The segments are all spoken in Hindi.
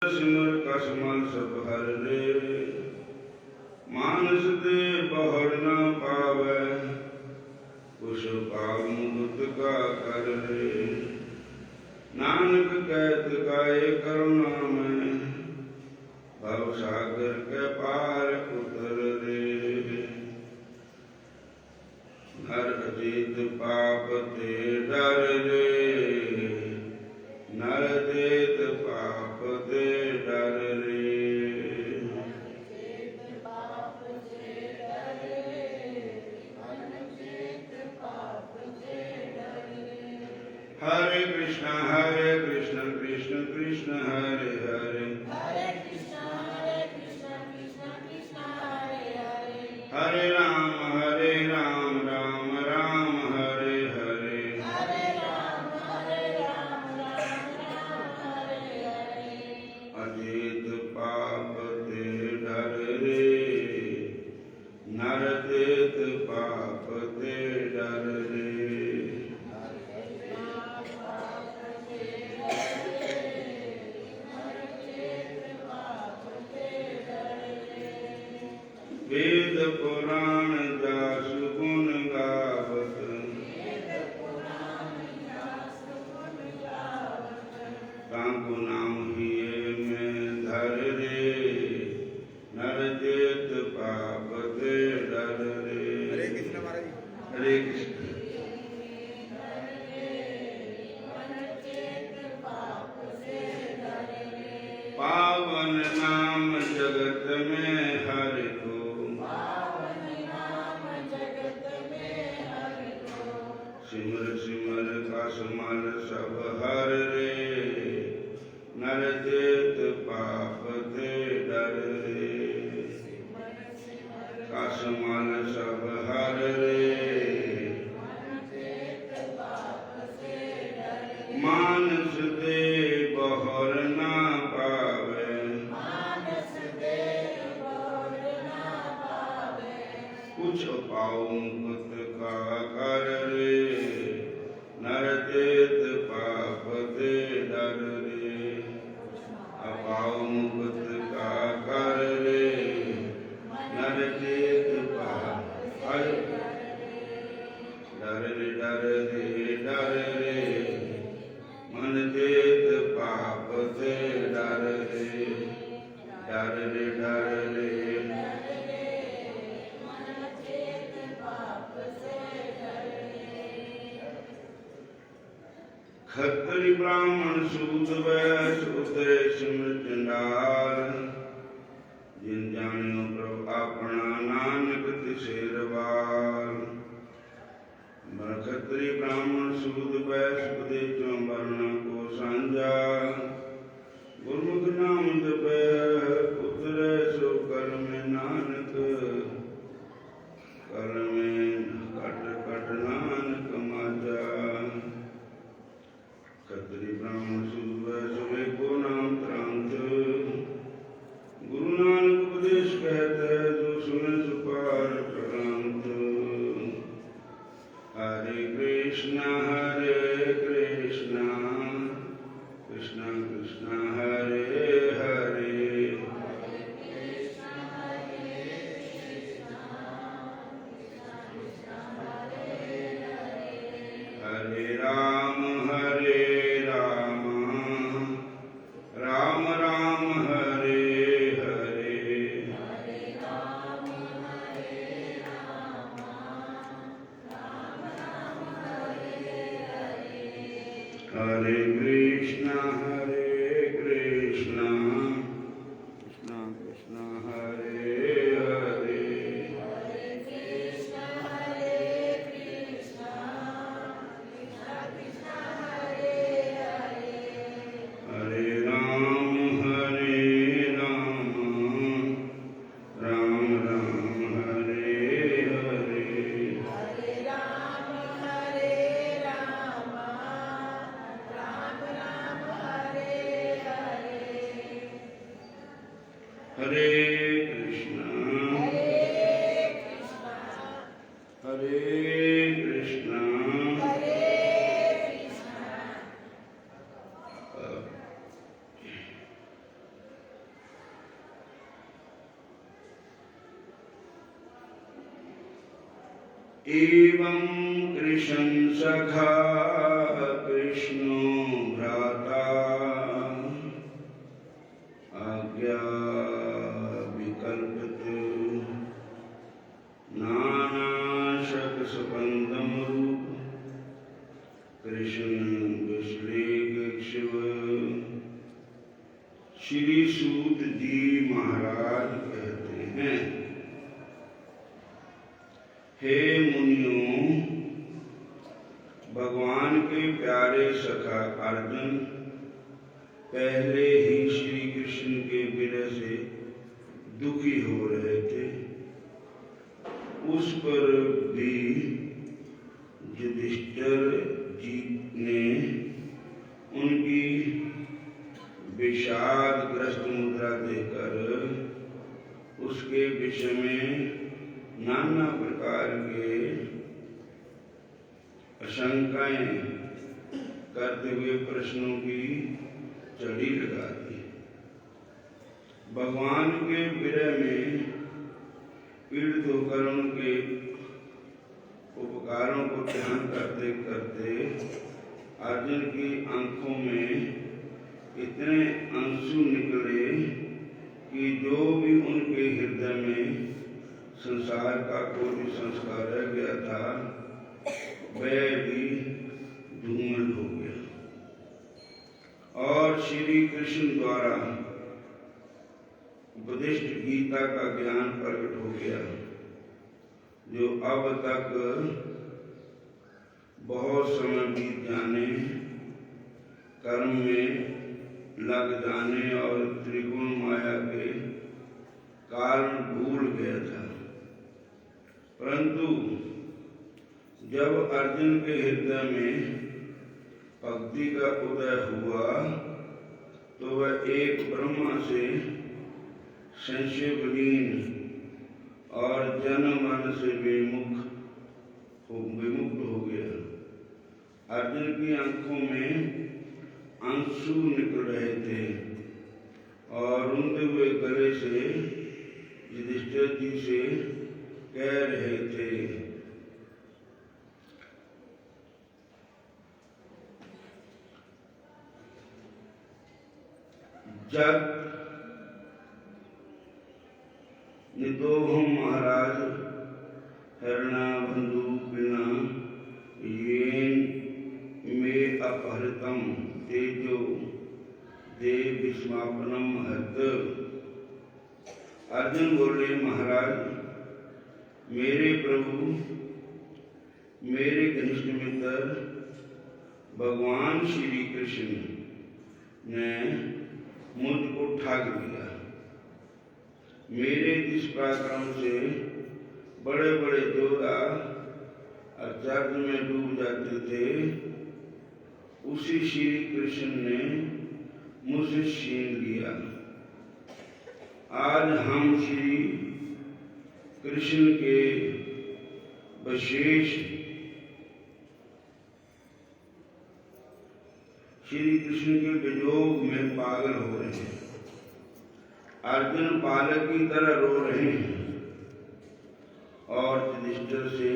सिमर कसमल सब हर रे, मानस दे बहर न पावे, कुछ पाव मुकुत का कर रे। नानक कहत गाए करुणा में, भव सागर के पार उतर रे। नर अजीत पाप ते डर रे, नर देत पाप ते डर रे। हरे कृष्ण कृष्ण कृष्ण हरे हरे, हरे राम राम राम हरे हरे। अजीत पाप ते डर रे, नर देत पाप ते डर रे। वेद पुराण जास गुण गावत, तांको नाम हिये में धर रे, नर देत पाप ते डर रे। हरे कृष्ण महाराज, हरे कृष्ण। पावन नाम जगत में हरि को, सिमर सिमर कसमल सब हर रे, नर देत पाप ते डर रे। कसमल सब हर रे, मानस दे बहर ना पावे, कुछ पाऊ मुकुत का कर रे, नर देत पाप ते डर रे। अपाऊ मुकुत का कर रे, नर देत पाप डर रे डर रे, मन देत पाप ते डर रे। डर रे डर रे, खत्री ब्राह्मण सूद वैश्य उतरे सिमृत डार, जिन जानियो प्रभु अपना नानक तिसेरवार। खत्री ब्राह्मण सूद वैश्य उपदेशों वर्ण को सांझा, गुरुमुख नाम जपे उतरे सो कर में नानक, कर में कट कट नानक माजा। खत्री ब्राह्मण सूद वैश्य को नाम त्रांत, गुरु नानक उपदेश कहते जो सुने सुपार प्रकांत। हरे कृष्ण कृष्ण कृष्ण हरे हरे, हरे राम राम राम हरे हरे। हरे कृष्ण कृष्ण कृष्ण हरे हरे, हरे राम राम राम हरे हरे। हरे कृष्ण एवं कृष्ण सखा कृष्णो भ्राता आज्ञा विकल्पित नानाशक स्पंदम रूप कृष्ण विश्लेष शिव। श्री सूत जी महाराज कहते हैं, हे मुनियों, भगवान के प्यारे सखा अर्जुन पहले ही श्री कृष्ण के विरह से दुखी हो रहे थे। उस पर भी युधिष्ठिर जी ने उनकी विषादग्रस्त मुद्रा देकर उसके विषय में नाना प्रकार के आशंकाएं करते हुए प्रश्नों की चढ़ी लगा दी। भगवान के विरह में पीड़ित होकर उनके उपकारों को ध्यान करते करते अर्जुन की आंखों में इतने आंसू निकले कि जो भी उनके हृदय में संसार का कोई संस्कार रह गया था वह भी धूमिल हो गया। और श्री कृष्ण द्वारा उपदिष्ट गीता का ज्ञान प्रकट हो गया, जो अब तक बहुत समय बीत जाने, कर्म में लग जाने और त्रिगुण माया के कारण भूल गया था। परंतु जब अर्जुन के हृदय में भक्ति का उदय हुआ तो वह एक ब्रह्मा से संशय विलीन और जन्म मरण से विमुक्त हो गया। अर्जुन की आंखों में आंसू निकल रहे थे और रुंधे हुए गले से युधिष्ठिर जी से कह रहे थे, जब निदोहम महाराज हरणा बंधु बिना येन में अपहृतम तेजो देव विस्मापनम हत। अर्जुन बोले, महाराज, मेरे प्रभु, मेरे घनिष्ठ मित्र भगवान श्री कृष्ण ने मुझको ठग लिया। मेरे इस पराक्रम से बड़े बड़े योद्धा अर्जुन में डूब जाते थे। उसी श्री कृष्ण ने मुझसे छीन लिया। आज हम श्री कृष्ण के विशेष श्री कृष्ण के वियोग में पागल हो रहे हैं। अर्जुन बालक की तरह रो रहे हैं और युधिष्ठिर से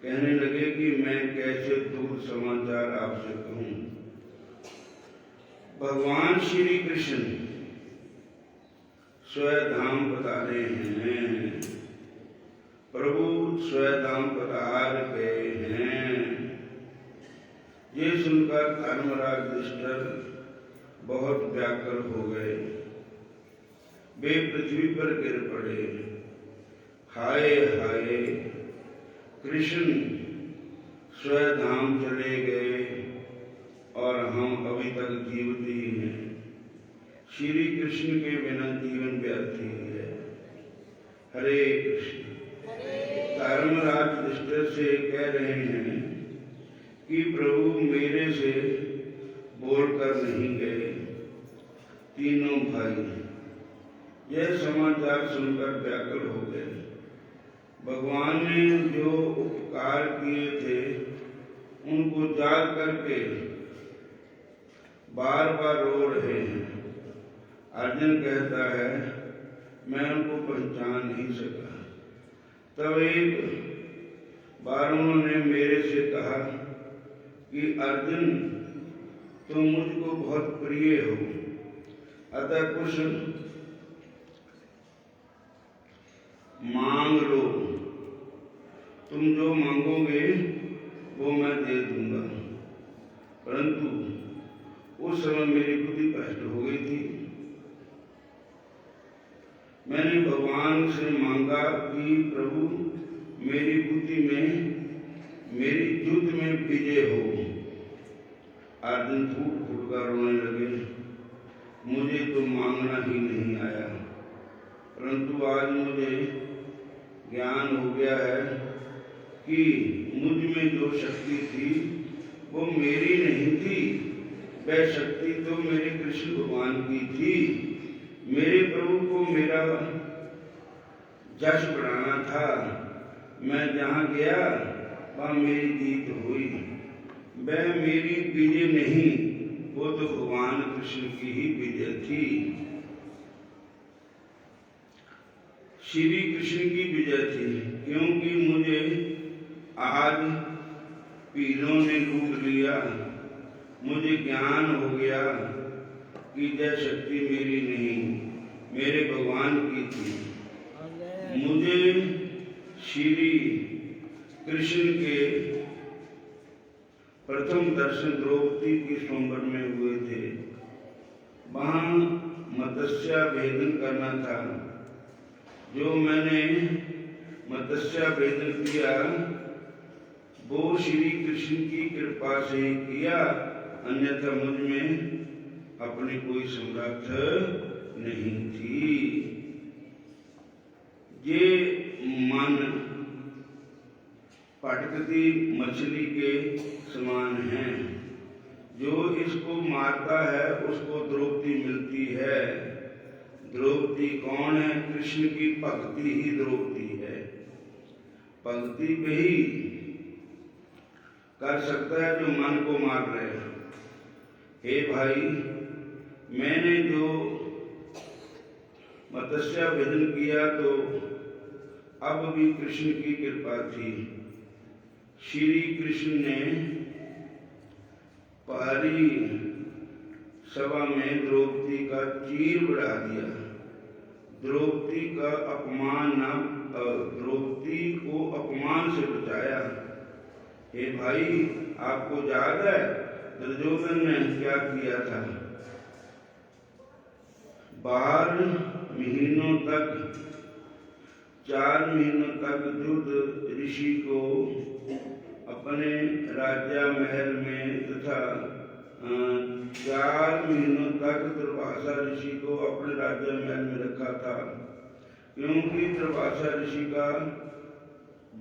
कहने लगे कि मैं कैसे दुख समाचार आपसे कहूं। भगवान श्री कृष्ण स्वधाम पधारे हैं, प्रभु स्वधाम पधार गए हैं। ये सुनकर धर्मराज युधिष्ठिर बहुत व्याकुल हो गए। वे पृथ्वी पर गिर पड़े। हाय हाय, कृष्ण स्वधाम चले गए और हम अभी तक जीवित ही हैं। श्री कृष्ण के बिना जीवन व्यर्थ ही है। हरे कृष्ण। धर्मराज युधिष्ठिर से कह रहे हैं कि प्रभु मेरे से बोलकर नहीं गए। तीनों भाई यह समाचार सुनकर व्याकुल हो गए। भगवान ने जो उपकार किए थे उनको याद करके बार बार रो रहे हैं। अर्जुन कहता है, मैं उनको पहचान नहीं सका। तब एक बार उन्होंने मेरे से कहा कि अर्जुन, तुम मुझको बहुत प्रिय हो, अतः कुछ मांग लो, तुम जो मांगोगे वो मैं दे दूंगा। परंतु उस समय मेरी बुद्धि भ्रष्ट हो गई थी। मैंने भगवान से मांगा कि प्रभु मेरी बुद्धि में, मेरी युद्ध में विजय हो। अर्जुन फूट फूट कर रोने लगे, मुझे तो मांगना ही नहीं आया, परंतु आज मुझे ज्ञान हो गया है कि मुझ में जो शक्ति थी वो मेरी नहीं थी, वह शक्ति तो मेरे कृष्ण भगवान की थी। मेरे प्रभु को मेरा जश बढ़ाना था। मैं जहाँ गया वहाँ मेरी जीत हुई। वह मेरी विजय नहीं, वो तो भगवान कृष्ण की ही विजय थी। श्री कृष्ण की विजय थी, क्योंकि मुझे आज पीरों ने लूट लिया। मुझे ज्ञान हो गया कि यह शक्ति मेरी नहीं, मेरे भगवान की थी। मुझे श्री कृष्ण के प्रथम दर्शन द्रौपदी के स्वयंवर में हुए थे। वहाँ मत्स्य भेदन करना था। जो मैंने मत्स्य भेदन किया वो श्री कृष्ण की कृपा से ही किया, अन्यथा मुझ में अपनी कोई समर्थ नहीं थी। ये मन पटकती मछली के समान है, जो इसको मारता है उसको द्रौपदी मिलती है। द्रौपदी कौन है? कृष्ण की भक्ति ही द्रौपदी है। भक्ति पे ही कर सकता है जो मन को मार रहे हैं। हे भाई, मैंने जो मत्स्य भेदन किया तो अब भी कृष्ण की कृपा थी। श्री कृष्ण ने पहली सभा में द्रौपदी का चीर बढ़ा दिया। द्रौपदी का अपमान, द्रौपदी को अपमान से बचाया। हे भाई, आपको याद है दुर्योधन ने क्या किया था? 12 महीनों तक, 4 महीनों तक युद्ध ऋषि को अपने राजा महल में तथा 4 महीनों तक दुर्वासा ऋषि को अपने राजा महल में रखा था, क्योंकि दुर्वासा ऋषि का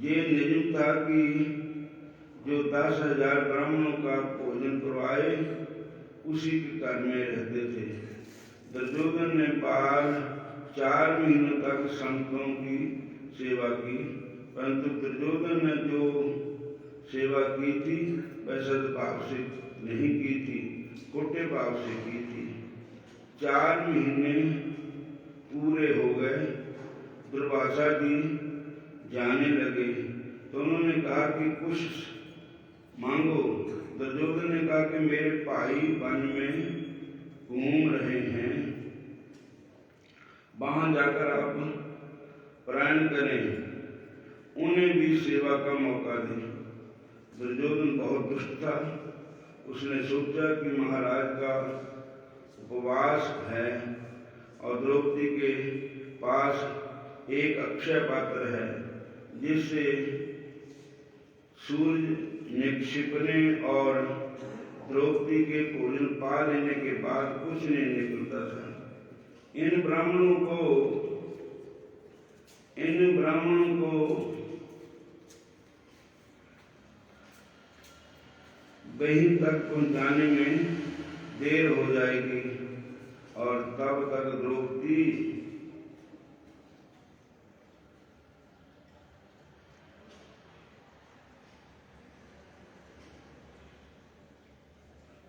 ये नियम था कि जो 10,000 ब्राह्मणों का भोजन करवाए उसी के घर में रहते थे। दुर्योधन ने 4 महीनों तक संतों की सेवा की, परंतु दुर्योधन ने जो सेवा की थी वह सद्भाव से नहीं की थी, खोटे भाव से की थी। 4 महीने पूरे हो गए, दुर्वासा जी जाने लगे तो उन्होंने कहा कि कुछ मांगो। दुर्योधन ने कहा कि मेरे भाई वन में घूम रहे हैं, वहां जाकर आप प्राण करें, उन्हें भी सेवा का मौका दें। दुर्योधन बहुत दुष्ट था। उसने सोचा कि महाराज का उपवास है और द्रौपदी के पास एक अक्षय पात्र है जिससे सूर्य निक्षिपने और द्रौपदी के भोजन पा लेने के बाद कुछ नहीं निकलता था। इन ब्राह्मणों को वहीं तक पहुंचाने में देर हो जाएगी और तब तक द्रौपदी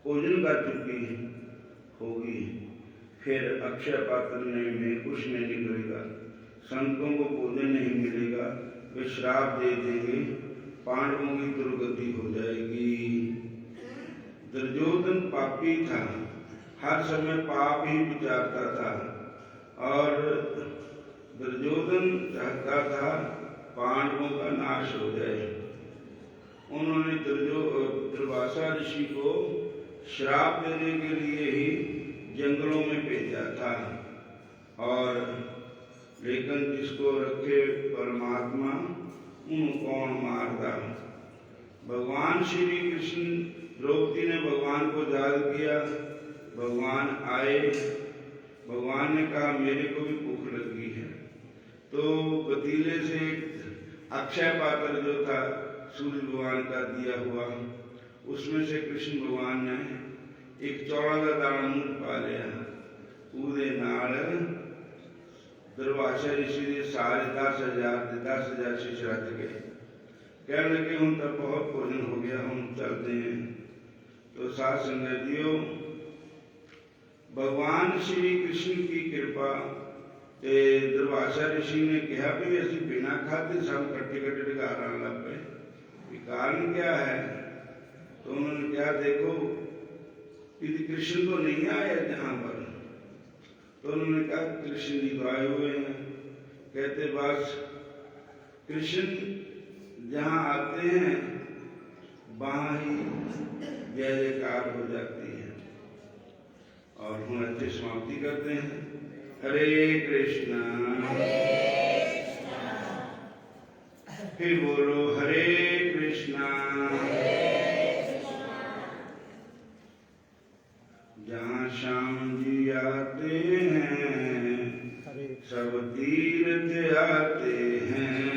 भोजन कर चुकी होगी। फिर अक्षय पात्र में कुछ नहीं निकलेगा, संतों को भोजन नहीं मिलेगा, वे श्राप दे देंगे, पांडवों की दुर्गति हो जाएगी। दुर्योधन पापी था, हर समय पाप ही विचारता था और दुर्योधन चाहता था पांडवों का नाश हो जाए। उन्होंने दुर्वासा ऋषि को श्राप देने के लिए ही जंगलों में भेजा था, और लेकिन जिसको रखे परमात्मा उनको कौन मारता। भगवान श्री कृष्ण, द्रौपदी ने भगवान को याद किया, भगवान आए, भगवान ने कहा मेरे को भी भूख लगी है। तो पतीले से अक्षय पात्र जो था सूर्य भगवान का दिया हुआ, उसमें से कृष्ण भगवान ने एक चौड़ा दाना मूंग पा लिया। पूरे नाल दुर्वासा ऋषि ने सारे 10,000 शिष्य रख गए। कहने लगे हम तब बहुत भोजन हो गया, हम चलते हैं। तो साथ संगतियों, भगवान श्री कृष्ण की कृपा, दुर्वासा ऋषि ने कहा भी असि बिना खाते सब कट्टे ढकार लग पे, कारण क्या है? तो उन्होंने क्या, देखो यदि कृष्ण तो नहीं आया जहां पर, तो उन्होंने कहा कृष्ण जी तो आए हुए हैं। कहते बस कृष्ण जहां आते हैं वहां ही जय जयकार हो जाती है। और हम अच्छे समाप्ति करते हैं। हरे कृष्णा, फिर बोलो हरे कृष्णा। जहाँ श्याम जी आते हैं सब तीर्थ आते हैं,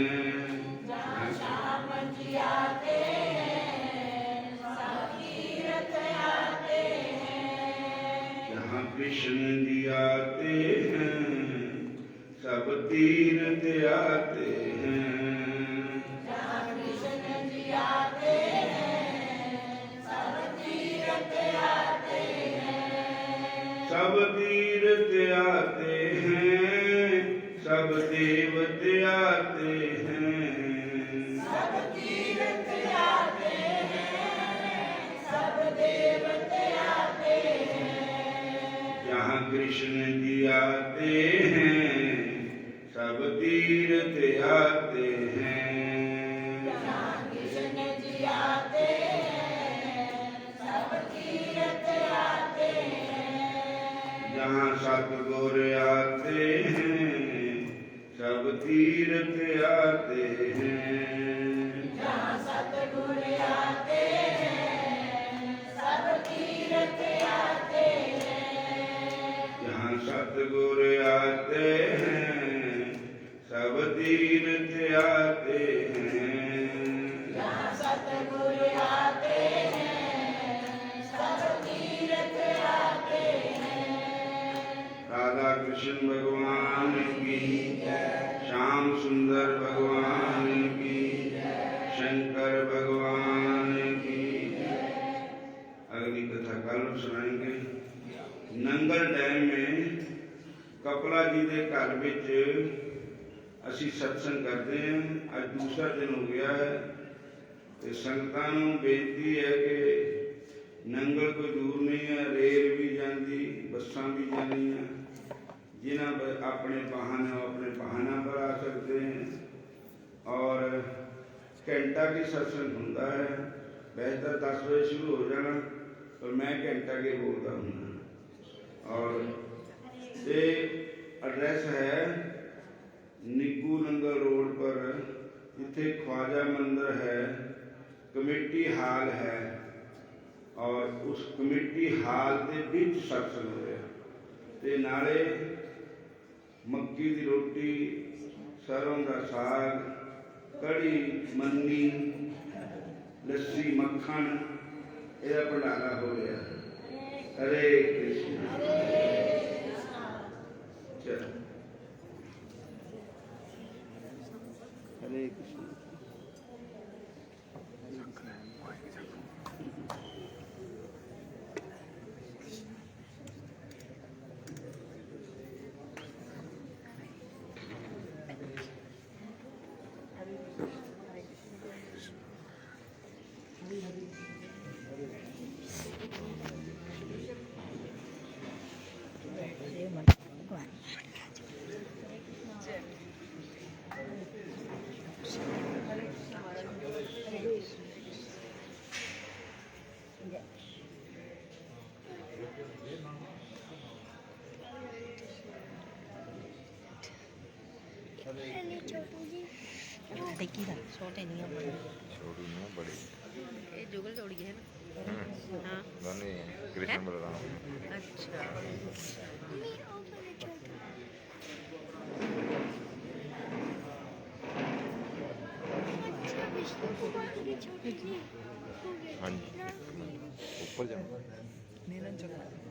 जहाँ श्याम जी आते हैं सब तीर्थ आते हैं, जहाँ कृष्ण जी आते हैं सब तीर्थ आते हैं, जहाँ कृष्ण जी आते हैं सब तीर्थ आते हैं, सब तीर्थ आते हैं, सब देवते आते हैं, सब तीर्थ आते हैं, सब देवते आते हैं, जहाँ कृष्ण जी आते हैं सब तीर्थ आते हैं, जहाँ कृष्ण जी आते हैं सब तीर्थ आते हैं, जहाँ सतगुर आते हैं सब तीर्थ आते हैं, जहाँ सतगुर आते हैं सब तीर्थ आते हैं, जहाँ सतगुर आते हैं सब तीर्थ आते हैं, जहाँ सतगुर आते हैं सब तीर्थ आते हैं। राधा कृष्ण भगवान की, श्याम सुंदर भगवान की, शंकर भगवान की। अगली कथा कल सुनाएंगे। नंगल डैम में कपला जी के घर विच असी सत्संग करते हैं। आज दूसरा दिन हो गया है। तो संगतां नूं बेनती है कि नंगल कोई दूर नहीं है, रेल भी जाती, बसां भी जानियां, जिन्हां अपने वाहन है अपने वाहनों पर आ सकते हैं। और घंटा की सत्संग होता है। वैसे तो 10 बजे शुरू हो जाना, पर मैं घंटा के बोलता हूँ। और ये एड्रेस है निग्गू नंगल रोड पर, जिथे ख्वाजा मंदिर है, कमेटी हाल है, और उस कमेटी हाल के बीच सत्संग हो रहा। ते नाले मक्की की रोटी, सरों का साग, कड़ी, मन्नी, लस्सी, मक्खन, यह भंडारा हो रहा। हरे कृष्ण। चलो हरे कृष्ण। अली छोटू जी डिक्की था छोटे नहीं है बड़े छोटी नहीं है बड़ी ये जुगल जोड़ी है ना हाँ दोनों ही हैं कृष्ण बलराम अच्छा मम्मी ओ बड़े छोटू अच्छा विष्णु कुमार के छोटू जी हो गए हाँ जी ना ऊपर जाओ नीलन चक्र